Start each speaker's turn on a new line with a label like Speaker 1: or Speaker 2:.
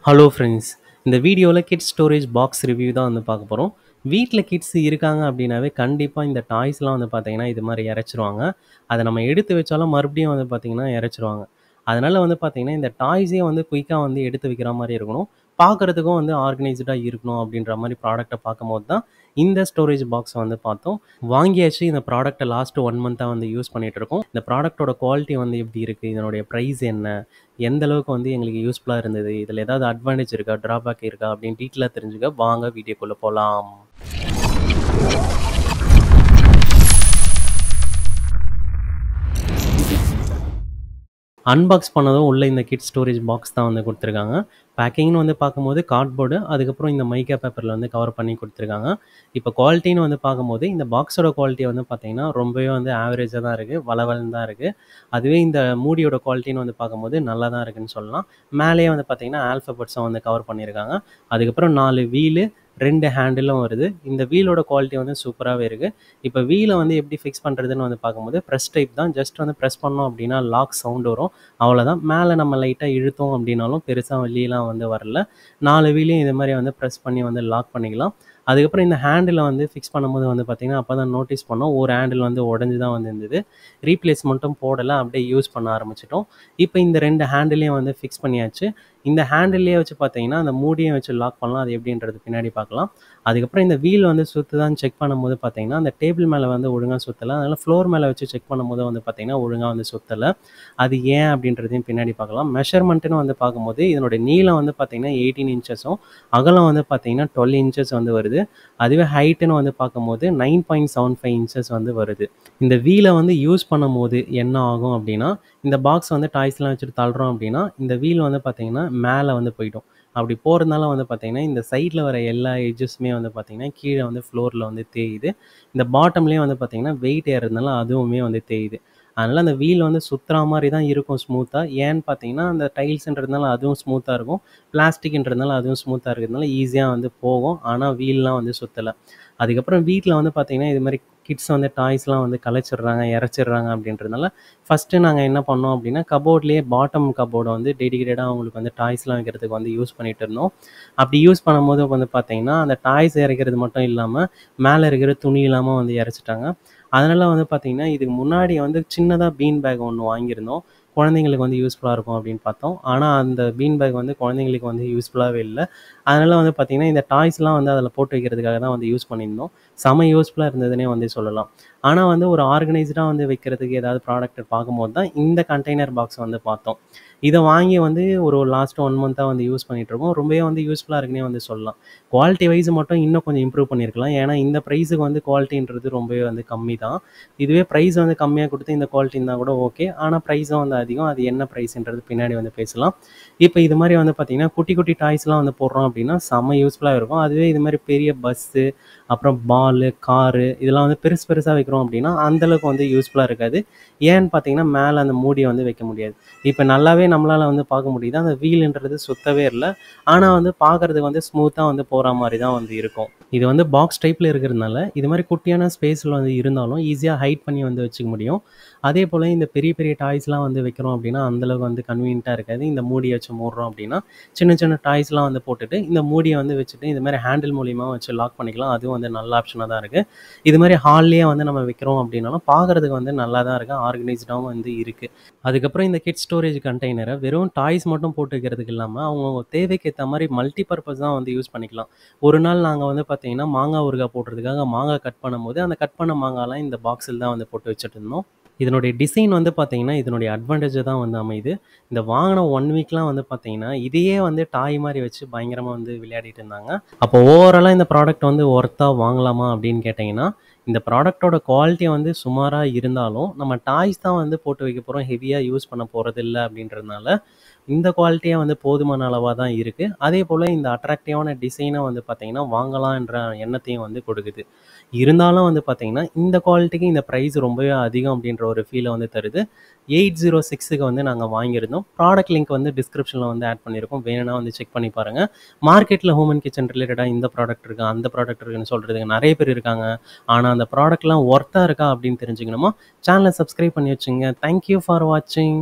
Speaker 1: Hello friends. இந்த வீடியோவில் kids storage box review தான் வந்து பார்க்க போகிறோம். வீட்டில் கிட்ஸ் இருக்காங்க அப்படின்னாவே கண்டிப்பாக இந்த டாய்ஸ்லாம் வந்து பார்த்தீங்கன்னா இது மாதிரி இறச்சிருவாங்க. அதை நம்ம எடுத்து வச்சாலும் மறுபடியும் வந்து பார்த்தீங்கன்னா இறச்சிருவாங்க. அதனால் வந்து பார்த்தீங்கன்னா இந்த டாய்ஸே வந்து குயிக்காக வந்து எடுத்து வைக்கிற மாதிரி இருக்கணும். பார்க்குறதுக்கும் வந்து ஆர்கனைஸ்டாக இருக்கணும் அப்படின்ற மாதிரி ப்ராடக்ட்டை பார்க்கும்போது தான் இந்த ஸ்டோரேஜ் பாக்ஸ் வந்து பார்த்தோம். வாங்கியாச்சு. இந்த ப்ராடக்ட்டை லாஸ்ட் 1 மந்த்தாக வந்து யூஸ் பண்ணிகிட்டு இருக்கோம். இந்த ப்ராடக்ட்டோட குவாலிட்டி வந்து எப்படி இருக்குது, இதனுடைய ப்ரைஸ் என்ன, எந்த அளவுக்கு வந்து எங்களுக்கு யூஸ்ஃபுல்லாக இருந்தது, இதில் ஏதாவது அட்வான்டேஜ் இருக்கா, ட்ராபேக் இருக்கா அப்படின்னு டீட்டெயிலாக தெரிஞ்சுக்க வாங்க வீடியோக்குள்ளே போகலாம். அன்பாக்ஸ் பண்ணதும் உள்ள இந்த கிட் ஸ்டோரேஜ் பாக்ஸ் தான் வந்து கொடுத்துருக்காங்க. பேக்கிங்னு வந்து பார்க்கும்போது கார்ட்போர்டு, அதுக்கப்புறம் இந்த மைக்கா பேப்பரில் வந்து கவர் பண்ணி கொடுத்துருக்காங்க. இப்போ குவாலிட்டின்னு வந்து பார்க்கும்போது இந்த பாக்ஸோட குவாலிட்டி வந்து பார்த்தீங்கன்னா ரொம்பவே வந்து ஆவரேஜாக தான் இருக்குது, வளவலன்னு தான் இருக்குது. அதுவே இந்த மூடியோட குவாலிட்டின்னு வந்து பார்க்கும்போது நல்லா தான் இருக்குதுன்னு சொல்லலாம். மேலேயே வந்து பார்த்தீங்கன்னா ஆல்ஃபபெட்ஸும் வந்து கவர் பண்ணியிருக்காங்க. அதுக்கப்புறம் 4 வீலு, 2 ஹேண்டிலும் வருது. இந்த வீலோட குவாலிட்டி வந்து சூப்பராகவே இருக்குது. இப்போ வீலை வந்து எப்படி ஃபிக்ஸ் பண்ணுறதுன்னு வந்து பார்க்கும்போது ப்ரெஸ் டைப் தான். ஜஸ்ட் வந்து ப்ரெஸ் பண்ணோம் அப்படின்னா லாக் சவுண்ட் வரும், அவ்வளோதான். மேலே நம்ம லைட்டாக இழுத்தோம் அப்படின்னாலும் பெருசாக வெளியெலாம் வந்து வரல. 4 வீலையும் இது மாதிரி வந்து ப்ரெஸ் பண்ணி வந்து லாக் பண்ணிக்கலாம். அதுக்கப்புறம் இந்த ஹேண்டிலை வந்து ஃபிக்ஸ் பண்ணும்போது வந்து பார்த்திங்கன்னா அப்போ தான் நோட்டீஸ் பண்ணோம், ஒரு ஹேண்டில் வந்து உடஞ்சி தான் வந்து இருந்தது. ரீப்ளேஸ்மெண்ட்டும் போடலை, அப்படியே யூஸ் பண்ண ஆரம்பிச்சிட்டோம். இப்போ இந்த 2 ஹேண்டிலையும் வந்து ஃபிக்ஸ் பண்ணியாச்சு. இந்த ஹேண்டில்லையே வச்சு பார்த்தீங்கன்னா அந்த மூடியை வச்சு லாக் பண்ணலாம். அது எப்படின்றது பின்னாடி பார்க்கலாம். அதுக்கப்புறம் இந்த வீல் வந்து சுற்றுதான்னு செக் பண்ணும்போது பார்த்தீங்கன்னா அந்த டேபிள் மேலே வந்து ஒழுங்காக சுற்றலை. அதனால் ஃப்ளோர் மேலே வச்சு செக் பண்ணும்போது வந்து பார்த்திங்கன்னா ஒழுங்காக வந்து சுற்றலை. அது ஏன் அப்படின்றதையும் பின்னாடி பார்க்கலாம். மெஷர்மெண்ட்டுன்னு வந்து பார்க்கும்போது இதனுடைய நீளம் வந்து பார்த்திங்கன்னா 18 இன்ச்சஸும், அகலம் வந்து பார்த்திங்கன்னா 12 இன்ச்சஸ் வந்து வருது. அதுவே ஹைட்டுன்னு வந்து பார்க்கும்போது 9.75 இன்ச்சஸ் வந்து வருது. இந்த வீலை வந்து யூஸ் பண்ணும்போது என்ன ஆகும் அப்படின்னா, இந்த பாக்ஸ் வந்து டாய்ஸ்லாம் வச்சுட்டு தள்ளுறோம் அப்படின்னா இந்த வீல் வந்து பார்த்திங்கன்னா மேலே வந்து போய்டும். அப்படி போகிறதுனால வந்து பார்த்திங்கன்னா இந்த சைடில் வர எல்லா எட்ஜஸுமே வந்து பார்த்திங்கன்னா கீழே வந்து ஃப்ளோரில் வந்து தேயுது. இந்த பாட்டம்லேயே வந்து பார்த்திங்கன்னா வெயிட் ஏறுறதுனால அதுவுமே வந்து தேயுது. அதனால் அந்த வீல் வந்து சுற்றுற மாதிரி தான் இருக்கும் ஸ்மூத்தாக. ஏன்னு பார்த்தீங்கன்னா அந்த டைல்ஸுன்றதுனால அதுவும் ஸ்மூத்தாக இருக்கும், பிளாஸ்டிக்ன்றதுனால அதுவும் ஸ்மூத்தாக இருக்கிறதுனால ஈஸியாக வந்து போகும். ஆனால் வீல்லாம் வந்து சுற்றலை. அதுக்கப்புறம் வீட்டில் வந்து பார்த்திங்கன்னா இது மாதிரி கிட்ஸ் வந்து டாய்ஸ்லாம் வந்து கலைச்சிடுறாங்க, இறச்சிடுறாங்க அப்படின்றதுனால ஃபஸ்ட்டு நாங்கள் என்ன பண்ணோம் அப்படின்னா கபோர்ட்லேயே பாட்டம் கபோர்டை வந்து டெடிகேட்டடாக அவங்களுக்கு வந்து டாய்ஸ்லாம் வைக்கிறதுக்கு வந்து யூஸ் பண்ணிகிட்டு இருந்தோம். அப்படி யூஸ் பண்ணும்போது வந்து பார்த்திங்கன்னா அந்த டாய்ஸ் இறக்கிறது மட்டும் இல்லாமல் மேலே இருக்கிற துணி இல்லாமல் வந்து இறச்சிட்டாங்க. அதனால் வந்து பார்த்திங்கன்னா இதுக்கு முன்னாடி வந்து சின்னதாக பீன் பேக் ஒன்று வாங்கியிருந்தோம். குழந்தைங்களுக்கு வந்து யூஸ்ஃபுல்லாக இருக்கும் அப்படின்னு பார்த்தோம். ஆனால் அந்த பீன் பேக் வந்து குழந்தைங்களுக்கு வந்து யூஸ்ஃபுல்லாகவே இல்லை. அதனால் வந்து பார்த்திங்கன்னா இந்த டாய்ஸ்லாம் வந்து அதில் போட்டு வைக்கிறதுக்காக தான் வந்து யூஸ் பண்ணியிருந்தோம். செம யூஸ்ஃபுல்லாக இருந்ததுன்னே வந்து சொல்லலாம். ஆனால் வந்து ஒரு ஆர்கனைஸ்டாக வந்து வைக்கிறதுக்கு ஏதாவது ப்ராடக்ட் பார்க்கும்போது தான் இந்த கண்டெய்னர் பாக்ஸ் வந்து பார்த்தோம். இதை வாங்கி வந்து ஒரு லாஸ்ட் 1 மந்த்தாக வந்து யூஸ் பண்ணிகிட்ருக்கோம். ரொம்பவே வந்து யூஸ்ஃபுல்லாக இருக்குன்னே வந்து சொல்லலாம். குவாலிட்டி வைஸ் மட்டும் இன்னும் கொஞ்சம் இம்ப்ரூவ் பண்ணியிருக்கலாம். ஏன்னா இந்த ப்ரைஸுக்கு வந்து குவாலிட்டின்றது ரொம்பவே வந்து கம்மி தான். இதுவே ப்ரைஸ் வந்து கம்மியாக கொடுத்து இந்த குவாலிட்டி இருந்தால் கூட ஓகே. ஆனால் ப்ரைஸும் வந்து அதிகம். அது என்ன ப்ரைஸுன்றது பின்னாடி வந்து பேசலாம். இப்போ இது மாதிரி வந்து பார்த்திங்கன்னா குட்டி குட்டி டாய்ஸ்லாம் வந்து போடுறோம் அப்படின்னா செம்ம யூஸ்ஃபுல்லாக இருக்கும். அதுவே இது மாதிரி பெரிய பஸ்ஸு, அப்புறம் பாலு, காரு இதெல்லாம் வந்து பெருசு பெருசாக வைக்கிறோம் அப்படின்னா அந்தளவுக்கு வந்து யூஸ்ஃபுல்லாக இருக்காது. ஏன்னு பார்த்தீங்கன்னா மேலே அந்த மூடியை வந்து வைக்க முடியாது. இப்போ நல்லாவே நம்மளால் வந்து பார்க்க முடியுது, அந்த வீலுன்றது சுத்தவே இல்லை. ஆனால் வந்து பார்க்குறதுக்கு வந்து ஸ்மூத்தாக வந்து போகிற மாதிரி தான் வந்து இருக்கும். இது வந்து பாக்ஸ் டைப்பில் இருக்கிறதுனால இது மாதிரி குட்டியான ஸ்பேஸில் வந்து இருந்தாலும் ஈஸியாக ஹைட் பண்ணி வந்து வச்சுக்க முடியும். அதே போல் இந்த பெரிய பெரிய டாய்ஸ்லாம் வந்து வைக்கிறோம் அப்படின்னா அந்தளவுக்கு வந்து கன்வீனியண்ட்டாக இருக்காது. இந்த மூடியை வச்சு மூடுறோம் அப்படின்னா சின்ன சின்ன டாய்ஸ்லாம் வந்து போட்டுட்டு இந்த மூடியை வந்து வச்சுட்டு இது மாதிரி ஹேண்டில் மூலிமா வச்சு லாக் பண்ணிக்கலாம். அதுவும் வந்து நல்ல ஆப்ஷனாக தான் இருக்குது. இது மாதிரி ஹால்லேயே வந்து நம்ம வைக்கிறோம் அப்படின்னாலும் பார்க்குறதுக்கு வந்து நல்லா தான் இருக்குது, ஆர்கனைஸ்டாகவும் வந்து இருக்குது. அதுக்கப்புறம் இந்த கிட் ஸ்டோரேஜ் கண்டெய்னரை வெறும் டாய்ஸ் மட்டும் போட்டு வைக்கிறதுக்கு இல்லாமல் அவங்கவுங்க தேவைக்கு ஏற்ற மாதிரி மல்டி பர்பஸ் தான் வந்து யூஸ் பண்ணிக்கலாம். ஒரு நாள் நாங்கள் வந்து பார்த்தீங்கன்னா மாங்காய் ஊறுகாய் போடுறதுக்காக மாங்காய் கட் பண்ணும்போது அந்த கட் பண்ண மாங்காய்லாம் இந்த பாக்ஸில் தான் வந்து போட்டு வச்சுட்டு இருந்தோம். இதனுடைய டிசைன் வந்து பார்த்தீங்கன்னா இதனுடைய அட்வான்டேஜை தான் வந்து அமையுது. இந்த வாங்கின 1 வீக்லாம் வந்து பார்த்தீங்கன்னா இதையே வந்து டாய் மாதிரி வச்சு பயங்கரமாக வந்து விளையாடிட்டு இருந்தாங்க. அப்போ ஓவராலாக இந்த ப்ராடக்ட் வந்து ஒர்த்தாக வாங்கலாமா அப்படின்னு கேட்டிங்கன்னா, இந்த ப்ராடக்ட்டோட குவாலிட்டி வந்து சுமாராக இருந்தாலும் நம்ம டாய்ஸ் தான் வந்து போட்டு வைக்க போகிறோம், ஹெவியாக யூஸ் பண்ண போகிறது இல்லை அப்படின்றதுனால இந்த குவாலிட்டியே வந்து போதுமான அளவாக தான் இருக்குது. அதே போல் இந்த அட்ராக்டிவான டிசைனை வந்து பார்த்திங்கன்னா வாங்கலான்ற எண்ணத்தையும் வந்து கொடுக்குது. இருந்தாலும் வந்து பார்த்திங்கன்னா இந்த குவாலிட்டிக்கு இந்த ப்ரைஸ் ரொம்பவே அதிகம் அப்படின்ற ஒரு ஃபீலை வந்து தருது. 806க்கு வந்து நாங்கள் வாங்கியிருந்தோம். ப்ராடக்ட் லிங்க் வந்து டிஸ்கிரிப்ஷனில் வந்து ஆட் பண்ணியிருக்கோம், வேணும்னா வந்து செக் பண்ணி பாருங்கள். மார்க்கெட்டில் ஹோம் அண்ட் கிச்சன் ரிலேட்டடாக இந்த ப்ராடக்ட் இருக்குது, அந்த ப்ராடக்ட் இருக்குன்னு சொல்கிறதுக்கு நிறைய பேர் இருக்காங்க. ஆனால் அந்த ப்ராடக்ட்லாம் ஒர்த்தாக இருக்கா அப்படின்னு தெரிஞ்சுக்கணுமா, சேனலை சப்ஸ்கிரைப் பண்ணி வச்சுங்க. தேங்க்யூ ஃபார் வாட்சிங்.